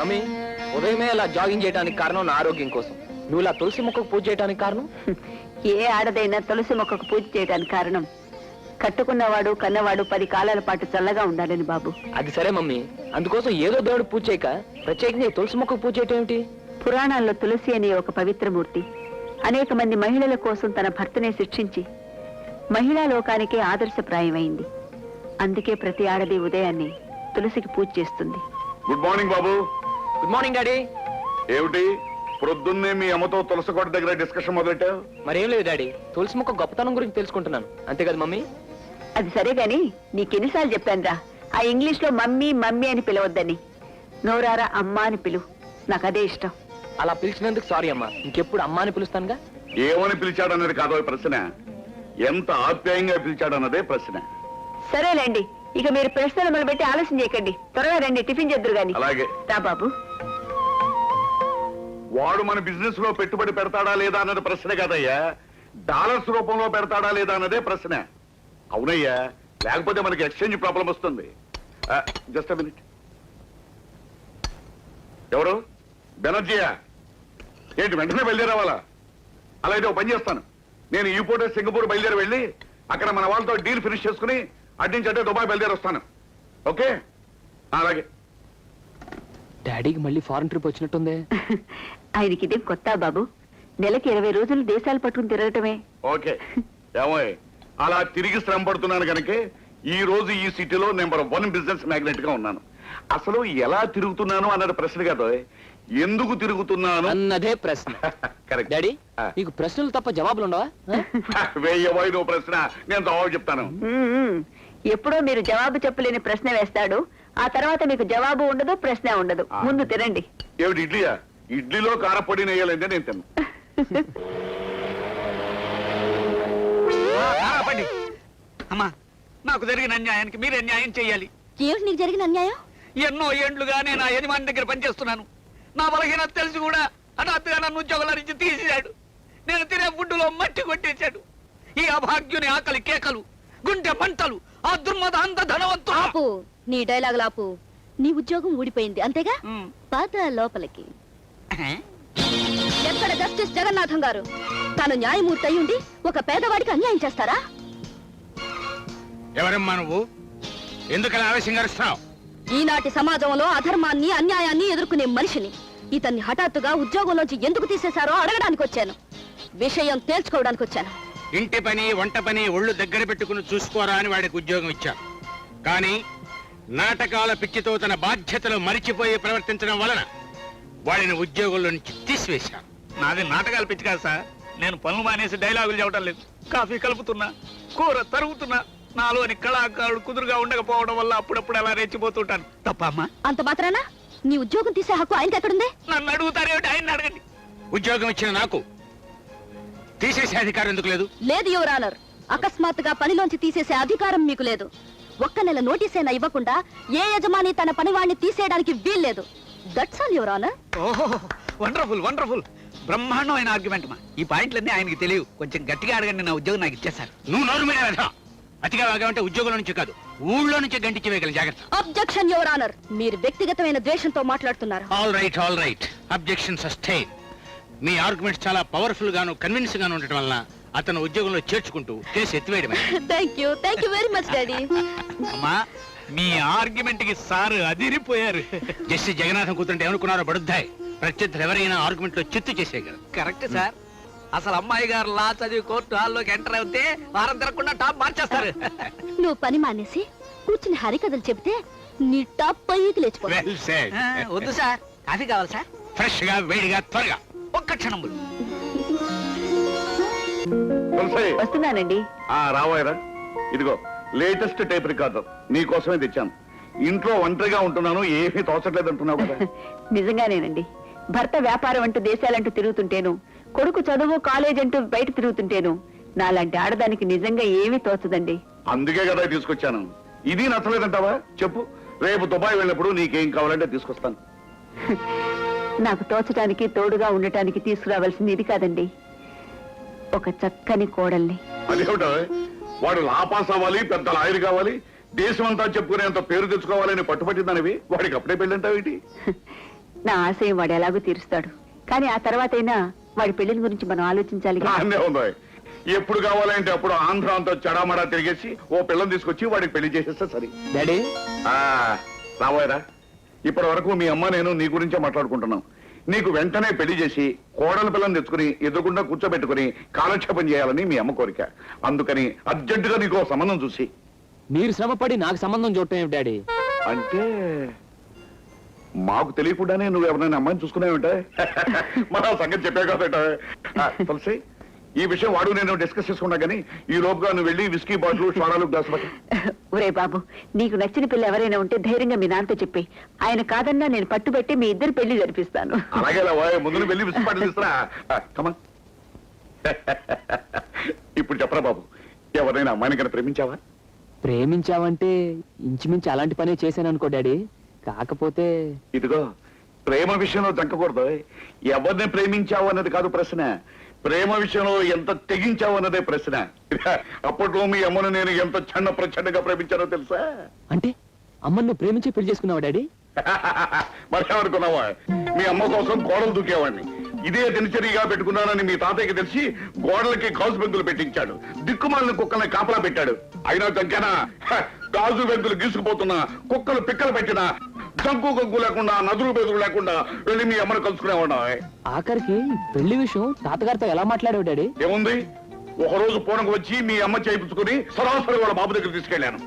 Mummy ఉదయమే అలా jogging చేయడానికి కారణం నా ఆరోగ్యం కోసం. నువ్వు ఇలా తులసి మొక్కకు పూజ చేయడానికి కారణం? ఏ ఆడదైనా తులసి మొక్కకు పూజ చేయడానికి కారణం కట్టుకున్నవాడు కన్నవాడు 10 కాలాల పాటు చల్లగా ఉండాలని బాబు. అది సరే మమ్మీ, అందుకోసం ఏదో దేవుడు పూజ చేయక ప్రత్యేకంగా తులసి మొక్కకు పూజ చేయటం ఏమిటి? పురాణాల్లో తులసి అనే ఒక పవిత్రమూర్తి అనేక మంది మహిళల కోసం తన భర్తనే శిక్షించి మహిళా లోకానికే ఆదర్శప్రాయమైంది. అందుకే ప్రతి ఆడది ఉదయాన్నే తులసికి పూజ చేస్తుంది. గుడ్ మార్నింగ్ బాబు. Good morning daddy. ఏమిటి ప్రొద్దున్నే మీ అమ్మతో తులసి కోట దగ్గర డిస్కషన్ మొదలెట్టావు? మరేం లేదు డాడీ, తులసి మొక్క గొప్పతనం గురించి తెలుసుకుంటున్నాను అంతే కదా మమ్మీ. అది సరే గాని నీకెన్నిసార్లు చెప్పానురా ఆ ఇంగ్లీష్ లో మమ్మీ మమ్మీ అని పిలవద్దని. నోరారా అమ్మా అని పిలు, నాకు అదే ఇష్టం. అలా పిలిచినందుకు సారీ అమ్మా, ఇంకెప్పుడు అమ్మా అని పిలుస్తానుగా. ఏమని పిలిచాడన్నది కాదో ప్రశ్న, ఎంత ఆప్యాయంగా పిలిచాడన్నదే ప్రశ్న. సరేలేండి, ఇక మీరు ప్రశ్నలు మొదలుపెట్టి ఆలోచన చేయకండి. త్వరగా రండి, టిఫిన్ చేద్దరు గాని. అలాగే రా బాబు. వాడు మన బిజినెస్ లో పెట్టుబడి పెడతాడా లేదా అన్నది ప్రశ్న కాదయ్యా, డాలర్స్ రూపంలో పెడతాడా లేదా అన్నదే ప్రశ్న. అవునయ్యా, లేకపోతే మనకి ఎక్స్చేంజ్ ప్రాబ్లం వస్తుంది. Just minute. ఎవరు? బెనర్జీయా? ఏంటి వెంటనే బయలుదేరావాలా? అలా అయితే ఒక పని చేస్తాను, నేను ఈ పూట సింగపూర్ బయలుదేరి వెళ్ళి అక్కడ మన వాళ్ళతో డీల్ ఫినిష్ చేసుకుని అడ్డించి అంటే దుబాయ్ బయలుదేరి వస్తాను. ఓకే? అలాగే. డాడీకి మళ్ళీ ఫారెన్ ట్రిప్ వచ్చినట్టుంది. ఆయనకి ఇదేం కొత్త బాబు, నెలకి 20 రోజులు దేశాలు పట్టుకుని తిరగటమే. ఓకే ఏమో, అలా తిరిగి శ్రమ పడుతున్నాను కనుక ఈ రోజు ఈ సిటీలో నెంబర్ 1 బిజినెస్ మ్యాగ్నెట్ గా ఉన్నాను. అసలు ఎలా తిరుగుతున్నాను అన్నది ప్రశ్న కాదు, ఎందుకు తిరుగుతున్నాను అన్నదే ప్రశ్న. కరెక్ట్ డాడీ, నీకు ప్రశ్నలు తప్ప జవాబులు ఉండవా? వేయబోయి నువ్వు ప్రశ్న, నేను జవాబు చెప్తాను. ఎప్పుడో మీరు జవాబు చెప్పలేని ప్రశ్న వేస్తాడు, ఆ తర్వాత మీకు జవాబు ఉండదు, ప్రశ్న ఉండదు. ముందు తినండి. ఏమిటి ఇడ్లీయా? ఇడ్లీలో కారపొడి నెయ్యాలంటే నేను తిన్నా. అమ్మా, నాకు జరిగిన అన్యాయానికి మీరే న్యాయం చేయాలి. ఏమిటి నీకు జరిగిన అన్యాయం? ఎన్నో ఏండ్లుగా నేను ఆ యజమాని దగ్గర పనిచేస్తున్నాను. నా బలహీనత తెలిసి కూడా హఠాత్తుగా నన్ను ఉద్యోగాల నుంచి తీసేశాడు. నేను తినే ఫుడ్డులో మట్టి కొట్టేశాడు. ఈ అభాగ్యుని ఆకలి కేకలు, గుండె మంటలు, ఆ దుర్మద అంత ధనవంతుడు. ఆపు, నీ డైలాగ్ ఆపు. నీ ఉద్యోగం ఊడిపోయింది అంతేగా? పాత లోపలికి. ఎక్కడ జస్టిస్ జగన్నాథం గారు? తాను న్యాయమూర్తి అయి ఉండి ఒక పేదవాడికి అన్యాయం చేస్తారా? ఎవరమ్మా నువ్వు? ఎందుకలా ఆవేశంగా అరుస్తున్నావు? ఈనాటి సమాజంలో అధర్మాన్ని అన్యాయాన్ని ఎదుర్కొనే మనిషిని. ఇతన్ని హఠాత్తుగా ఉద్యోగంలోంచి ఎందుకు తీసేశారో అడగడానికి వచ్చాను. విషయం తేల్చుకోవడానికి వచ్చాను. ఇంటి పని వంట పని ఒళ్ళు దగ్గర పెట్టుకుని చూసుకోరా అని వాడికి ఉద్యోగం ఇచ్చాను. కానీ నాటకాల పిచ్చితో తన బాధ్యతలు మరిచిపోయి ప్రవర్తించడం వలన వాడిని ఉద్యోగంలో నుంచి తీసివేశాను. నాది నాటకాలు పిచ్చి కాదు సార్. నేను పనులు మానేసి డైలాగులు చెప్పడం లేదు. కాఫీ కలుపుతున్నా, కూర తరుగుతున్నా, నాలోని కళాకారుడు కుదురుగా ఉండకపోవడం వల్ల అప్పుడప్పుడు అలా రెచ్చిపోతుంటాను. తప్ప అమ్మా? అంత మాత్రానా నీ ఉద్యోగం తీసే హక్కు ఆయనకి ఎక్కడుంది? నన్ను అడుగుతారేమిటి? ఆయన అడగండి. ఉద్యోగం ఇచ్చిన నాకు తీసేసే అధికారం ఎందుకు లేదు? లేదు యువర్ ఆనర్, అకస్మాత్తుగా పనిలోంచి తీసేసే అధికారం మీకు లేదు. ఒక్క నెల నోటీసైనా ఇవ్వకుండా ఏ యజమాని తన పనివాణ్ణి తీసేయడానికి వీల్లేదు. That's all your honour. ఓహో, వండర్ఫుల్ వండర్ఫుల్, బ్రహ్మాండమైన ఆర్గ్యుమెంట్ మా. ఈ పాయింట్లన్నీ ఆయనకి తెలియవు. కొంచెం గట్టిగా అడగండి, నా ఉద్యోగం నాకు ఇచ్చేశారు. నువ్వు నోరు మీద వెళ్తా. అతిగా వాగామంటే ఉద్యోగంలో నుంచి కాదు, ఊళ్ళో నుంచి గంటించి వేయగల జాగ్రత్త. అబ్జెక్షన్ యువర్ ఆనర్, మీరు వ్యక్తిగతమైన ద్వేషంతో మాట్లాడుతున్నారు. All right, objection sustain. మీ ఆర్గ్యుమెంట్స్ చాలా పవర్ఫుల్ గాను కన్విన్స్ గాను ఉండటం వల్ల అతను ఉద్యోగంలో చేర్చుకుంటూ కేసు ఎత్తివేయడమే. Thank you very much daddy. అమ్మా, మీ ఆర్గ్యుమెంట్ కి సార్ అదిరిపోయారు. జస్టిస్ జగన్నాథం కూతుంటే ఏమనుకున్నారో బడుద్దాయి. ప్రత్యర్థులు ఎవరైనా ఆర్గ్యుమెంట్ లో చిత్తు చేసేయగలరు. Correct sir. అసలు అమ్మాయి గారు లా చదివి కోర్టు హాల్లోకి ఎంటర్ అవుతే వారం తిరగకుండా టాప్ మార్చేస్తారు. నువ్వు పని మానేసి కూర్చుని హరికథలు చెబితే నీ టాప్ పైకి లేచిపోతా. Well said. వద్దు సార్, కాఫీ కావాలి సార్. ఫ్రెష్ గా వేడిగా త్వరగా. ఒక్క క్షణం. వస్తున్నానండి. రావాయరా, ఇదిగో లేటెస్ట్ టేప్ రికార్డర్ నీకోసమే తెచ్చాను. ఇంట్లో ఒంటరిగా ఉంటున్నాను, ఏమీ తోచట్లేదు అంటున్నావు కదా. నిజంగానేనండి. భర్త వ్యాపారం అంటూ దేశాలంటూ తిరుగుతుంటేను, కొడుకు చదువు కాలేజ్ అంటూ బయట తిరుగుతుంటేను నాలాంటి ఆడదానికి నిజంగా ఏమీ తోచదండి. అందుకే కదా తీసుకొచ్చాను. ఇది నచ్చలేదంటావా? చెప్పు, రేపు దుబాయ్ వెళ్ళినప్పుడు నీకేం కావాలంటే తీసుకొస్తాను. నాకు తోచడానికి తోడుగా ఉండటానికి తీసుకురావాల్సింది ఇది కాదండి, ఒక చక్కని కోడల్ని. అదేమిటో, వాడు లాపాస్ అవ్వాలి, పెద్ద లాయర్ కావాలి, దేశం అంతా చెప్పుకునేంత పేరు తెచ్చుకోవాలని పట్టుపట్టిందనివి వాడికి అప్పుడే పెళ్ళంటావేంటి? నా ఆశయం వాడు ఎలాగో తీరుస్తాడు. కానీ ఆ తర్వాతైనా వాడి పెళ్లిని గురించి మనం ఆలోచించాలి. అన్నీ ఉంది. ఎప్పుడు కావాలంటే అప్పుడు ఆంధ్రాంతో చెడామడా తిరిగేసి ఓ పిల్లని తీసుకొచ్చి వాడికి పెళ్లి చేసేస్తే సరే. డాడీ రాబోయరా, ఇప్పటి వరకు మీ అమ్మ నేను నీ గురించే మాట్లాడుకుంటున్నాం. నీకు వెంటనే పెళ్లి చేసి కోడల పిల్లని తెచ్చుకుని ఎదురుకుండా కూర్చోబెట్టుకుని కాలక్షేపం చేయాలని మీ అమ్మ కోరిక. అందుకని అర్జెంటుగా నీకు ఓ సంబంధం చూసి. మీరు శ్రమపడి నాకు సంబంధం చూడటం ఏమిటి డాడీ? అంటే మాకు తెలియకుండానే నువ్వు ఎవరైనా అమ్మాయిని చూసుకున్నావుంటే మన సంగతి చెప్పే కదట. తులసి, ఈ విషయం వాడు నేను డిస్కస్ చేసుకున్నా కానీ ఈ లోపుగా నువ్వు వెళ్ళి విస్కీ బాటిల్ సోడాలు గ్లాస్ పట్టు. ఒరే బాబు, నీకు నచ్చిన పిల్ల ఎవరైనా ఉంటే ధైర్యంగా మీ నాన్నతో చెప్పి, ఆయన కాదన్నా నేను పట్టుబట్టి మీ ఇద్దరు పెళ్లి జరిపిస్తాను. అలాగే ముందు వెళ్ళి విస్కీ బాటిల్ తీసుకురా. కమా. ఇప్పుడు చెప్పరా బాబు, ఎవరైనా అమ్మాయిని కన్నా ప్రేమించావా? ప్రేమించావంటే ఇంచుమించు అలాంటి పనే చేశాను అనుకో డాడీ. కాకపోతే ఇదిగో, ప్రేమ విషయంలో దక్కకూడదు. ఎవరిని ప్రేమించావు అన్నది కాదు ప్రశ్న, ప్రేమ విషయంలో ఎంత తెగించావు అన్నదే ప్రశ్న. అప్పట్లో మీ అమ్మను నేను ఎంత చండ ప్రచండగా ప్రేమించానో తెలుసా? అంటే అమ్మను నువ్వు ప్రేమించి పెళ్లి చేసుకున్నావా డాడీ? మరేమనుకున్నావా? మీ అమ్మ కోసం గోడలు దూకేవాడిని. ఇదే దినచర్యగా పెట్టుకున్నానని మీ తాతయ్యకి తెలిసి గోడలకి గాజు బెంకులు పెట్టించాడు. దిక్కుమాలిన కుక్కల్ని కాపలా పెట్టాడు. అయినా దగ్గర గాజు బెంకులు గీసుకుపోతున్నా, కుక్కలు పిక్కలు పెట్టినా, జంకు గంకు లేకుండా, నదులు బెదులు లేకుండా వెళ్ళి మీ అమ్మను కలుసుకునేవాడు. ఆఖరికి పెళ్లి విషయం తాతగారితో ఎలా మాట్లాడావు డాడీ? ఏముంది, ఒకరోజు పూనకు వచ్చి మీ అమ్మ చేయించుకుని సరాసరి వాళ్ళ బాబు దగ్గర తీసుకెళ్లాను.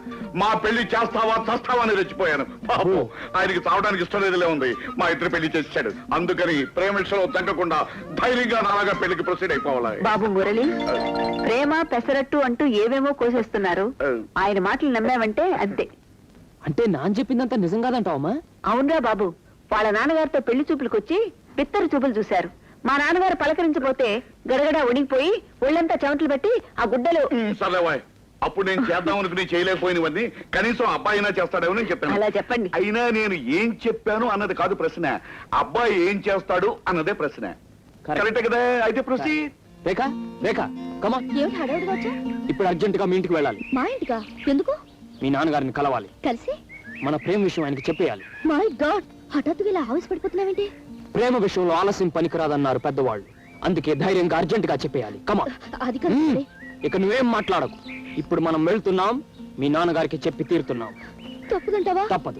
మా పెళ్లి చేస్తావా చస్తావా అని రెచ్చిపోయాను. బాబు ఆయనకి చావడానికి ఇష్టం లేదులే ఉంది. మా ఇద్దరు పెళ్లి చేశాడు. అందుకని ప్రేమ విషయంలో తగ్గకుండా ధైర్యంగా నాలాగా పెళ్లికి ప్రొసీడ్ అయిపోవాలి. బాబు మురళి, ప్రేమ పెసరట్టు అంటూ ఏవేమో కోసేస్తున్నారు. ఆయన మాటలు నమ్మావంటే అంతే. అంటే నాన్న చెప్పిందంతా నిజం కాదంటావమ్మా? అవునరా బాబు, వాళ్ళ నాన్నగారితో పెళ్లి చూపులకొచ్చి పిత్తరు చూపులు చూశారు. మా నాన్నగారు పలకరించబోతే గడగడా ఉడిగిపోయి ఒళ్ళంతా చెమటలు పెట్టి ఆ గుడ్డలు. సర్లేవాయ్, అప్పుడు నేను చేద్దాం అనుకుని చేయలేకపోయినవన్నీ కనీసం అబ్బాయినా చేస్తాడేమో నేను చెప్పాను. అలా చెప్పండి. అయినా నేను ఏం చెప్పాను అన్నది కాదు ప్రశ్న, అబ్బాయి ఏం చేస్తాడు అన్నదే ప్రశ్న. కరెక్ట్ కదా? అయితే ప్రొసీడ్. రేఖ, రేఖ, కమా. ఏమిటి హడావుడిగా వచ్చా? ఇప్పుడు అర్జెంట్ గా మీ ఇంటికి వెళ్ళాలి. మా ఇంటికా? ఎందుకు? మీ నాన్నగారిని కలవాలి. కలిసి మన ప్రేమ విషయం ఆయనకి చెప్పేయాలి. మై గాడ్, హఠాత్తుగా ఇలా ఆవేశపడిపోతున్నావేంటి? ప్రేమ విషయంలో ఆలస్యం పనికిరాదన్నారు పెద్దవాళ్ళు. అందుకే ధైర్యంగా అర్జెంట్ గా చెప్పేయాలి. కమా. అది కాదు. ఇక నువ్వేం మాట్లాడకు. ఇప్పుడు మనం వెళ్తున్నాం, మీ నాన్నగారికి చెప్పి తీరుతున్నాం. తప్పుదంటావా? తప్పదు.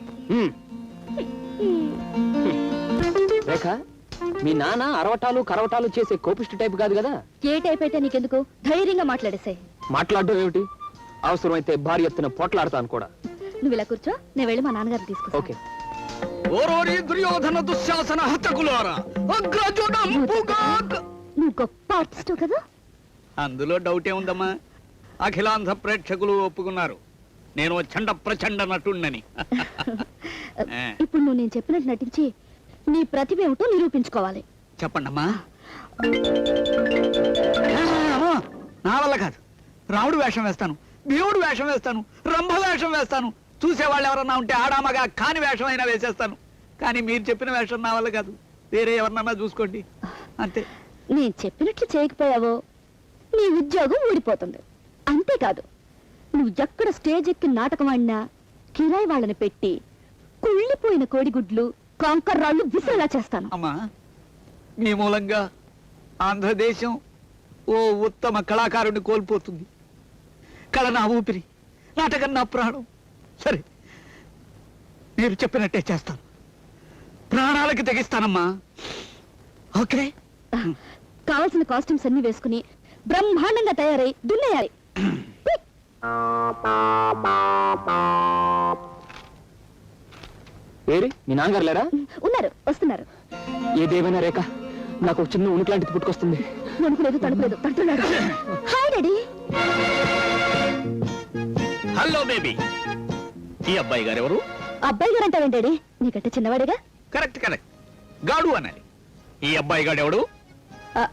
రేఖ, మీ నాన్న అరవటాలు కరవటాలు చేసే కోపిష్టి టైప్ కాదు కదా? ఏ టైప్ అయితే నీకెందుకు? ధైర్యంగా మాట్లాడేసాయి. మాట్లాడడం ఏమిటి? అవసరమైతే భారీ ఎత్తున పోట్లాడతాను కూడా. నువ్వు ఇలా కూర్చో, నేను వెళ్ళి మా నాన్నగారిని తీసుకొస్తా. ఓకే. ఓరోరి దుర్యోధన దుశ్శాసన హతకులారా, అగ్రజుడంబుగాక. నువ్వు గొప్ప ఆర్టిస్ట్ కదా? అందులో డౌటే ఉందమ్మా. అఖిలాంధ్ర ప్రేక్షకులు ఒప్పుకున్నారు నేను చండ ప్రచండ నటుణ్ణని. ఇప్పుడు నువ్వు నేను చెప్పినట్టు నటించి నీ ప్రతిభ ఏమిటో నిరూపించుకోవాలి. చెప్పండమ్మా. నా వల్ల కాదు. రాముడు వేషం వేస్తాను, దేవుడు వేషం వేస్తాను, రంభ వేషం వేస్తాను. చూసేవాళ్ళు ఎవరన్నా ఉంటే ఆడామగా కాని వేషం అయినా వేసేస్తాను. కానీ మీరు చెప్పిన వేషం నా వల్ల కాదు. వేరే ఎవరినన్నా చూసుకోండి, అంతే. నేను చెప్పినట్లు చేయకపోయావో నీ ఉద్యోగం ఊడిపోతుంది. అంతేకాదు, నువ్వు ఎక్కడ స్టేజ్ ఎక్కి నాటకం ఆడినా కిరాయి వాళ్ళని పెట్టి కుళ్ళిపోయిన కోడిగుడ్లు కాంకర్రాళ్ళు విసిరేలా చేస్తాను. అమ్మా, మీ మూలంగా ఆంధ్రదేశం ఓ ఉత్తమ కళాకారుని కోల్పోతుంది. కళ నా ఊపిరి, నాటకం నా ప్రాణం. సరే, మీరు చెప్పినట్టే చేస్తాను. ప్రాణాలకి తెగిస్తానమ్మా. ఓకే? కావలసిన కాస్ట్యూమ్స్ అన్ని వేసుకుని బ్రహ్మాండంగా తయారై దున్నేయాలి. ఏరి మీ నాన్నగారు లేరా? ఉన్నారు, వస్తున్నారు. ఏదేమైనా రేఖ, నాకు ఒక చిన్న ఉనికి లాంటిది పుట్టుకొస్తుంది. వణుకులేదు, తడుపులేదు, తడుతున్నాడు. Hi daddy. Hello baby. ఈ అబ్బాయి గారు ఎవరు? అబ్బాయి గారు అంటావేంటి డాడీ? నీకంటే చిన్నవాడేగా. కరెక్ట్ కరెక్ట్, గాడు అనాలి. ఈ అబ్బాయి గాడు ఎవడు?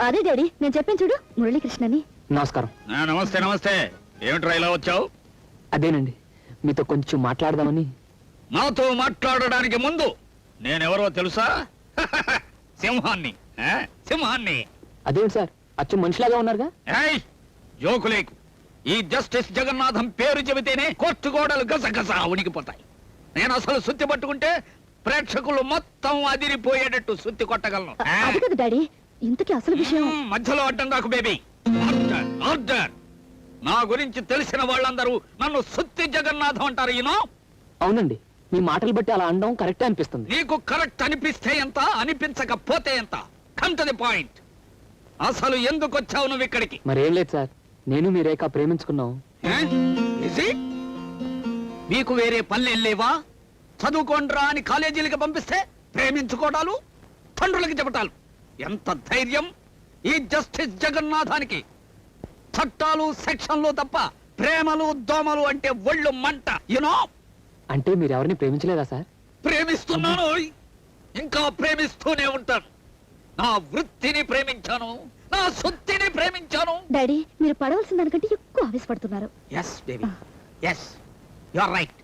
అదే డాడీ, నేను చెప్పాను చూడు, మురళీకృష్ణని. నమస్కారం. నమస్తే నమస్తే. ఏమిట్రా ఇలా వచ్చావు? అదేనండి, మీతో కొంచెం మాట్లాడదామని. నాతో మాట్లాడడానికి ముందు నేనెవరో తెలుసా? సింహాన్ని. సింహాన్ని. అదేంటి సార్, అచ్చు మనిషిలాగా ఉన్నారుగా? ఏయ్, జోకులేకు. ఈ జస్టిస్ జగన్నాథం పేరు చెబితేనే కోర్టు గోడలు గసగస ఉనికిపోతాయి. నేను అసలు సుత్తి పట్టుకుంటే ప్రేక్షకులు మొత్తం అదిరిపోయేటట్టు సుత్తి కొట్టగలను అది కదా డాడీ ఇంతకీ అసలు విషయం మధ్యలో అడ్డం నాకు బేబీ ఆర్డర్ ఆర్డర్ నా గురించి తెలిసిన వాళ్ళందరూ నన్ను సుత్తి జగన్నాథం అంటారు యూనో అవునండి మీ మాటలు బట్టి అలా అనడం కరెక్టే అనిపిస్తుంది. నీకు కరెక్ట్ అనిపిస్తే ఎంత అనిపించకపోతే ఎంత కమ్ టు ది పాయింట్ అసలు ఎందుకు వచ్చావు నువ్వు ఇక్కడికి మరేం లేదు సార్, నేను మీ రేఖ ప్రేమించుకున్నాం. ఏ? Is it? మీకు వేరే పనులు లేవా? చదువుకోండ్రా అని కాలేజీలకి పంపిస్తే ప్రేమించుకోవడాలు తండ్రులకి చెప్పటాలు ఎంత ధైర్యం ఈ జస్టిస్ జగన్నాథానికి. చట్టాలు సెక్షన్లు తప్ప ప్రేమలు దోమలు అంటే ఒళ్ళు మంట యునో. అంటే మీరు ఎవరిని ప్రేమించలేదా సార్? ప్రేమిస్తున్నాను, ఇంకా ప్రేమిస్తూనే ఉంటాను. నా వృత్తిని ప్రేమించాను, నా సొత్తిని ప్రేమించాను. డాడీ మీరు పడవలసిన దానికంటే ఎక్కువ ఆవేశపడుతున్నారు. Yes baby yes you are right.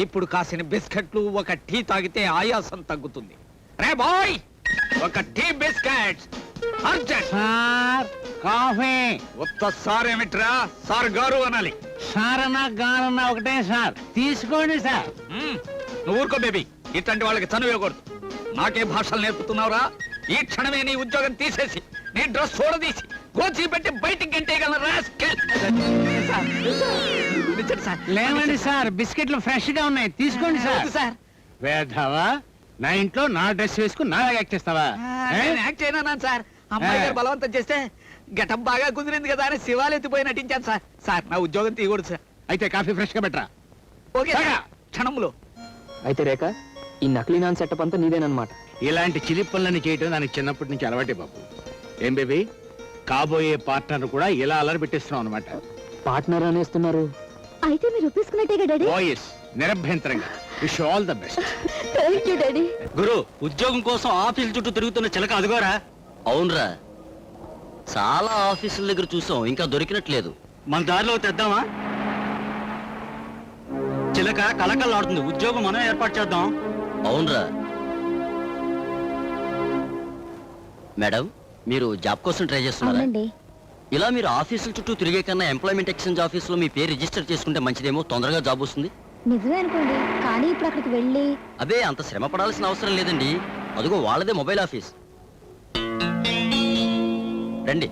ఇప్పుడు కాసిన బిస్కెట్లు ఒక టీ తాగితే ఆయాసం తగ్గుతుంది. రే బాయ్ ఒక tea biscuit urgent. Sir coffee. ఉత్త సార్ ఏమిట్రా, సార్ గారు అనాలి. సార్ అన్నా గారన్నా ఒకటే సార్, తీసుకోండి సార్. నువ్వు ఊరుకో బేబీ, ఇట్లాంటి వాళ్ళకి చనువు ఇవ్వకూడదు. నాకే భాషలు నేర్పుతున్నావురా? ఈ క్షణమే నీ ఉద్యోగం తీసేసి నీ డ్రెస్ చూడదీసి గోచి పెట్టి బయటికి గంటేయగలను రాస్కెల్. లేవండి సార్, బిస్కెట్లు ఫ్రెష్ గా ఉన్నాయి, తీసుకోండి సార్. సార్ వేధవా, నా ఇంట్లో నా డ్రెస్ వేసుకుని నా యాక్ట్ చేస్తావా? నేను యాక్ట్ చేయను సార్. అమ్మాయి గారు బలవంతం చేస్తే గెటప్ బాగా కుదిరింది కదా అని శివాలు ఎత్తిపోయి నటించాను సార్. సార్ నా ఉద్యోగం తీయకూడదు సార్. అయితే కాఫీ ఫ్రెష్ గా పెట్టరా. Okay sir. క్షణంలో అయితే రేఖ ఈ నకిలీ నాన్ సెటప్ అంతా నీదేనమాట. ఇలాంటి చిలి పనులని చేయటం దానికి చిన్నప్పటి నుంచి అలవాటే బాబు. ఏం బేబీ, కాబోయే పార్ట్నర్ కూడా ఇలా అలరి పెట్టిస్తున్నాం అనమాట. పార్ట్నర్ అనేస్తున్నారు. అయితే మీరు ఒప్పేసుకున్నట్టేగా డాడీ. వాయిస్ నిరభ్యంతరంగా. Wish all the best. Thank you daddy. గురు, ఉద్యోగం కోసం ఆఫీసుల చుట్టూ తిరుగుతున్న చిలక అదిగోరా. అవునరా, చాలా ఆఫీసుల దగ్గర చూసాం, ఇంకా దొరికినట్లేదు. మన దారిలో తెద్దామా? చిలక కలకల్లాడుతుంది, ఉద్యోగం మనం ఏర్పాటు చేద్దాం. అవునరా. మేడం, మీరు జాబ్ కోసం ట్రై చేస్తున్నారా? అవునండి. ఇలా మీరు ఆఫీసుల చుట్టూ తిరిగే కన్నా ఎంప్లాయ్మెంట్ ఎక్స్చేంజ్ ఆఫీసులో మీ పేరు రిజిస్టర్ చేసుకుంటే మంచిదేమో, తొందరగా జాబ్ వస్తుంది. నిజమే అనుకోండి, కానీ ఇప్పుడు అక్కడికి వెళ్ళి అదే అంత శ్రమ పడాల్సిన అవసరం లేదండి. అదిగో వాళ్ళదే మొబైల్ ఆఫీస్. రండి.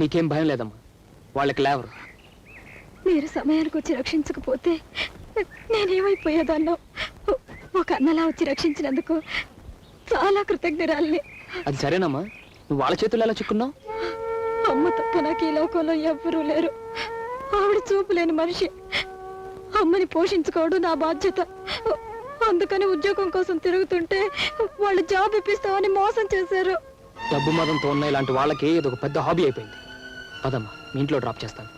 మీకేం భయం లేదమ్మా, వాళ్ళకి లేవరు. మీరు సమయానికి వచ్చి రక్షించకపోతే నేనేమైపోయేదాన్నో. ఒక అన్నలా వచ్చి రక్షించినందుకు చాలా కృతజ్ఞరాల్ని. అది సరేనమ్మా, నువ్వు వాళ్ళ చేతుల్లో ఎలా చిక్కున్నావు? అమ్మ తప్ప నాకు ఈ లోకంలో ఎవ్వరూ లేరు. ఆవిడ చూపు లేని మనిషి. అమ్మని పోషించుకోవడం నా బాధ్యత. అందుకని ఉద్యోగం కోసం తిరుగుతుంటే వాళ్ళు జాబ్ ఇప్పిస్తామని మోసం చేశారు. డబ్బు మదంతో ఉన్న ఇలాంటి వాళ్ళకి ఇది ఒక పెద్ద హాబీ అయిపోయింది. పదమ్మా, మీ ఇంట్లో డ్రాప్ చేస్తాను.